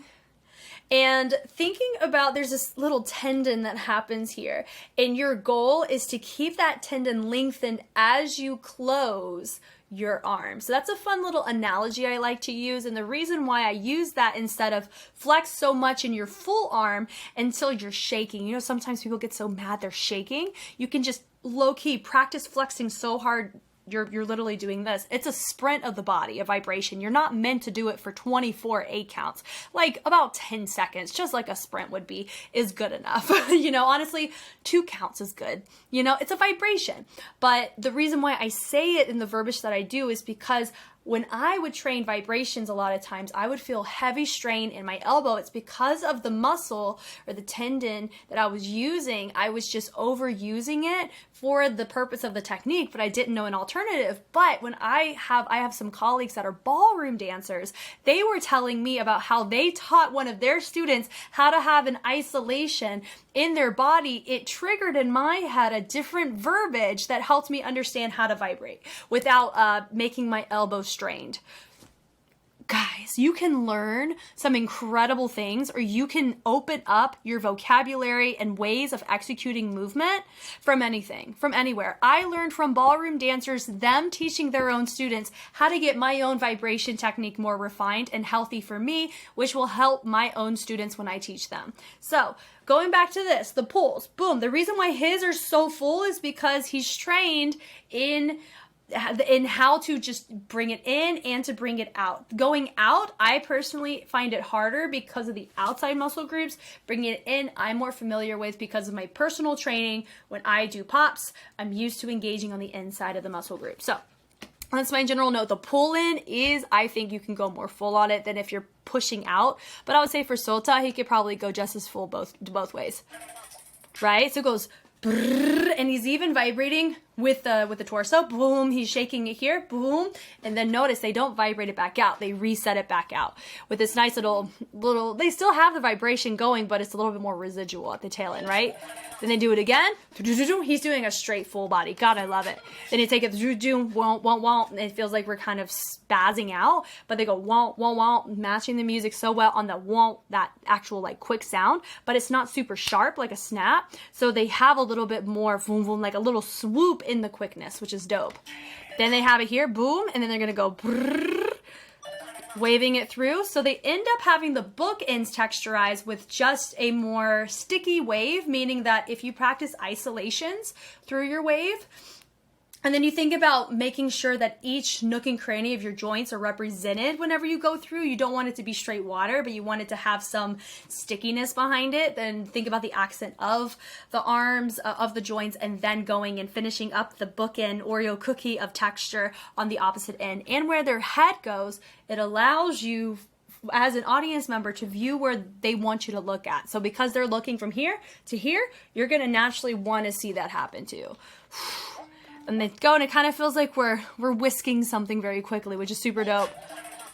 and thinking about, there's this little tendon that happens here, and your goal is to keep that tendon lengthened as you close your arm. So that's a fun little analogy I like to use, and the reason why I use that instead of flex so much in your full arm until you're shaking. You know, sometimes people get so mad they're shaking. You can just low-key practice flexing so hard you're literally doing this. It's a sprint of the body, a vibration. You're not meant to do it for 24 8 counts. Like about 10 seconds, just like a sprint would be, is good enough. You know, honestly, 2 counts is good. You know, it's a vibration. But the reason why I say it in the verbiage that I do is because when I would train vibrations, a lot of times I would feel heavy strain in my elbow. It's because of the muscle or the tendon that I was using. I was just overusing it for the purpose of the technique, but I didn't know an alternative. But when I have some colleagues that are ballroom dancers, they were telling me about how they taught one of their students how to have an isolation in their body. It triggered in my head a different verbiage that helped me understand how to vibrate without making my elbow strained. Guys, you can learn some incredible things, or you can open up your vocabulary and ways of executing movement from anything, from anywhere. I learned from ballroom dancers, them teaching their own students how to get my own vibration technique more refined and healthy for me, which will help my own students when I teach them. So going back to this, the pulls, boom. The reason why his are so full is because he's trained in how to just bring it in and to bring it out. Going out, I personally find it harder because of the outside muscle groups. Bringing it in, I'm more familiar with because of my personal training. When I do pops, I'm used to engaging on the inside of the muscle group. So That's my general note. The pull in is, I think you can go more full on it than if you're pushing out. But I would say for Sota, he could probably go just as full both ways. Right? So it goes brrr, and he's even vibrating with the torso. Boom, he's shaking it here. Boom. And then notice they don't vibrate it back out. They reset it back out with this nice little, they still have the vibration going, but it's a little bit more residual at the tail end, right? Then they do it again. He's doing a straight full body. God, I love it. Then you take it, won't. And it feels like we're kind of spazzing out, but they go won't, matching the music so well on the won't, that actual like quick sound, but it's not super sharp like a snap. So they have a little bit more boom, boom, like a little swoop in the quickness, which is dope. Then they have it here, boom, and then they're gonna go brrr, waving it through. So they end up having the bookends texturized with just a more sticky wave, meaning that if you practice isolations through your wave, and then you think about making sure that each nook and cranny of your joints are represented whenever you go through. You don't want it to be straight water, but you want it to have some stickiness behind it. Then think about the accent of the arms, of the joints, and then going and finishing up the bookend Oreo cookie of texture on the opposite end. And where their head goes, it allows you as an audience member to view where they want you to look at. So because they're looking from here to here, you're going to naturally want to see that happen too. And they go, and it kind of feels like we're whisking something very quickly, which is super dope.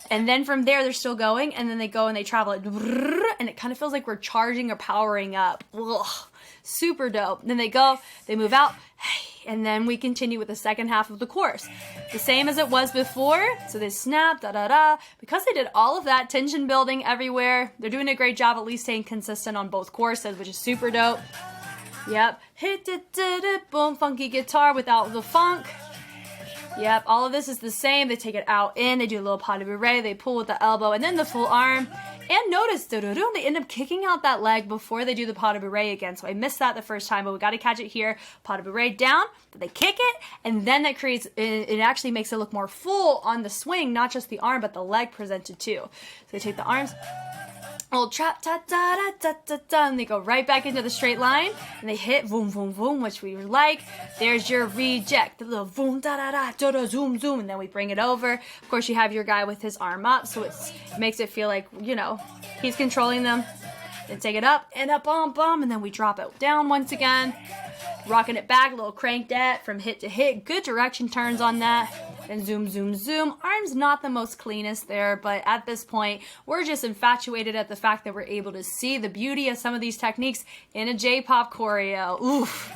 And then from there, they're still going, and then they go and they travel it, and it kind of feels like we're charging or powering up. Ugh, super dope. Then they go, they move out, and then we continue with the second half of the course. The same as it was before, so they snap, da-da-da. Because they did all of that, tension building everywhere, they're doing a great job at least staying consistent on both courses, which is super dope. Yep, hit it, boom, funky guitar without the funk. Yep, all of this is the same. They take it out in, they do a little pas de bourrée, they pull with the elbow, and then the full arm. And notice, they end up kicking out that leg before they do the pas de bourrée again. So I missed that the first time, but we got to catch it here. Pas de bourrée down, but they kick it, and then that creates, it actually makes it look more full on the swing, not just the arm, but the leg presented too. So they take the arms, old trap, ta ta da ta ta ta, and they go right back into the straight line, and they hit boom boom boom, which we like. There's your reject, the little boom da da da da da zoom zoom, and then we bring it over. Of course, you have your guy with his arm up, so it makes it feel like, you know, he's controlling them. Then take it up and up, bum bum, and then we drop it down once again, rocking it back, a little crank that from hit to hit. Good direction turns on that. And zoom, zoom, zoom. Arm's not the most cleanest there, but at this point, we're just infatuated at the fact that we're able to see the beauty of some of these techniques in a J-pop choreo. Oof.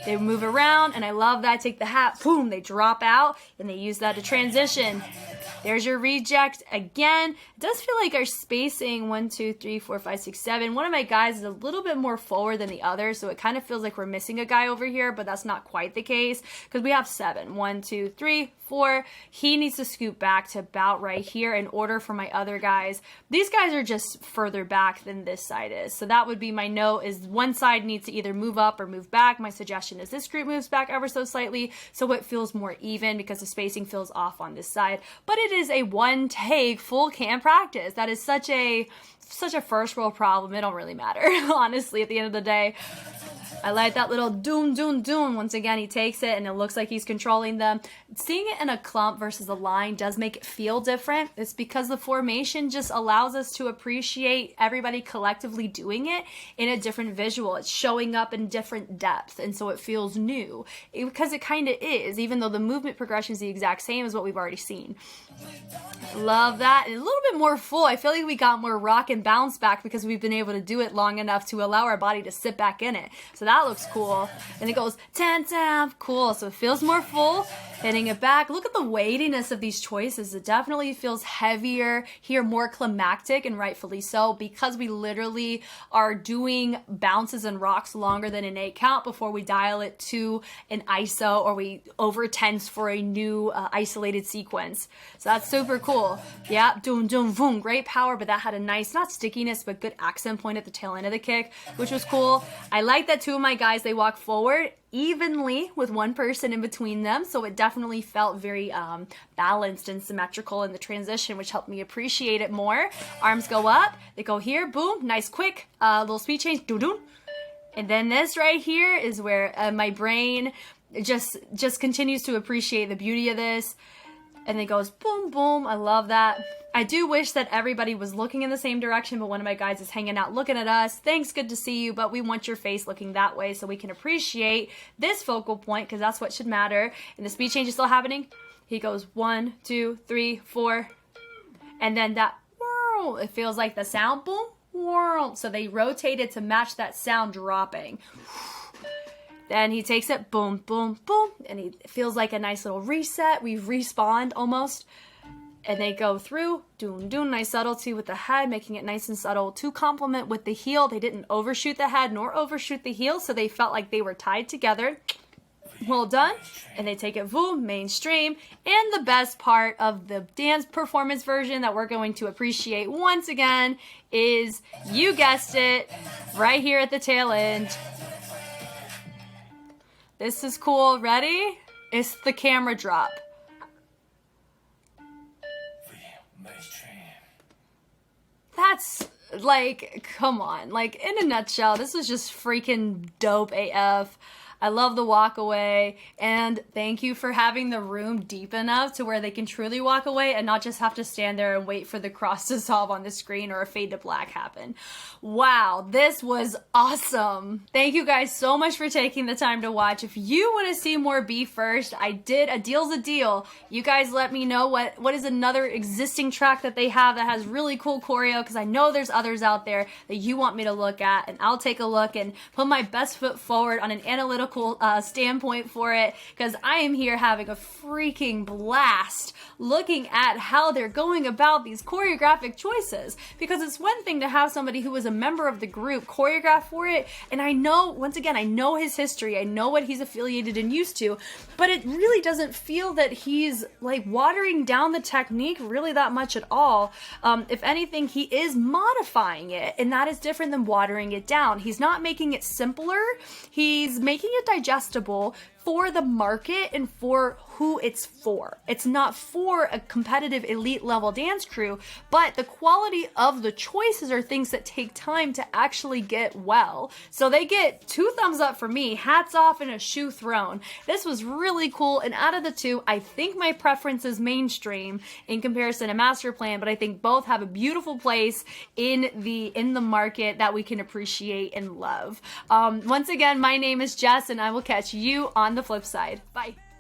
They move around, and I love that. Take the hat, boom, they drop out, and they use that to transition. There's your reject again. It does feel like our spacing 1, 2, 3, 4, 5, 6, 7. One of my guys is a little bit more forward than the other, so it kind of feels like we're missing a guy over here, but that's not quite the case because we have 7. 1, 2, 3, 4. He needs to scoot back to about right here in order for my other guys. These guys are just further back than this side is, so that would be my note, is one side needs to either move up or move back. My suggestion is this group moves back ever so slightly so it feels more even because the spacing feels off on this side. But it is a one take full cam practice. That is such a first world problem. It don't really matter, honestly, at the end of the day. I like that little doom, doom, doom. Once again, he takes it and it looks like he's controlling them. Seeing it in a clump versus a line does make it feel different. It's because the formation just allows us to appreciate everybody collectively doing it in a different visual. It's showing up in different depth, and so it feels new. Because it kind of is, even though the movement progression is the exact same as what we've already seen. Love that. And a little bit more full. I feel like we got more rock and bounce back because we've been able to do it long enough to allow our body to sit back in it. So that looks cool. And it goes tan tan, cool. So it feels more full. Hitting it back. Look at the weightiness of these choices. It definitely feels heavier here, more climactic, and rightfully so, because we literally are doing bounces and rocks longer than an 8 count before we dial it to an ISO, or we over tense for a new isolated sequence. So that's super cool. Yeah, doom, doom, boom. Great power, but that had a nice, not stickiness, but good accent point at the tail end of the kick, which was cool. I like that 2 of my guys, they walk forward evenly with one person in between them, so it definitely felt very balanced and symmetrical in the transition, which helped me appreciate it more. Arms go up, they go here, boom, nice quick little speed change, doo-doo. And then this right here is where my brain just continues to appreciate the beauty of this. And it goes boom, boom. I love that. I do wish that everybody was looking in the same direction, but one of my guys is hanging out looking at us. Thanks, good to see you, but we want your face looking that way so we can appreciate this focal point, because that's what should matter. And the speed change is still happening. He goes 1, 2, 3, 4. And then that, whirl, it feels like the sound, boom, whirl. So they rotated to match that sound dropping. Then he takes it, boom, boom, boom, and he feels like a nice little reset. We've respawned almost. And they go through, doom, doom, nice subtlety with the head, making it nice and subtle to complement with the heel. They didn't overshoot the head nor overshoot the heel, so they felt like they were tied together. Well done. And they take it, boom, mainstream. And the best part of the dance performance version that we're going to appreciate once again is, you guessed it, right here at the tail end. This is cool. Ready? It's the camera drop. That's like, come on. Like, in a nutshell, this was just freaking dope AF. I love the walk away, and thank you for having the room deep enough to where they can truly walk away and not just have to stand there and wait for the cross to solve on the screen or a fade to black happen. Wow, this was awesome. Thank you guys so much for taking the time to watch. If you want to see more Be First, I did a deal's a deal. You guys let me know what is another existing track that they have that has really cool choreo, because I know there's others out there that you want me to look at, and I'll take a look and put my best foot forward on an analytical standpoint for it, because I am here having a freaking blast looking at how they're going about these choreographic choices, because it's one thing to have somebody who was a member of the group choreograph for it, and I know, once again, I know his history, I know what he's affiliated and used to, but it really doesn't feel that he's like watering down the technique really that much at all. If anything, he is modifying it, and that is different than watering it down. He's not making it simpler, he's making it digestible for the market and for who it's for. It's not for a competitive elite level dance crew, but the quality of the choices are things that take time to actually get well. So they get 2 thumbs up for me, hats off, and a shoe thrown. This was really cool, and out of the two, I think my preference is mainstream in comparison to master plan, but I think both have a beautiful place in the market that we can appreciate and love. Once again, my name is Jess, and I will catch you on the flip side. Bye.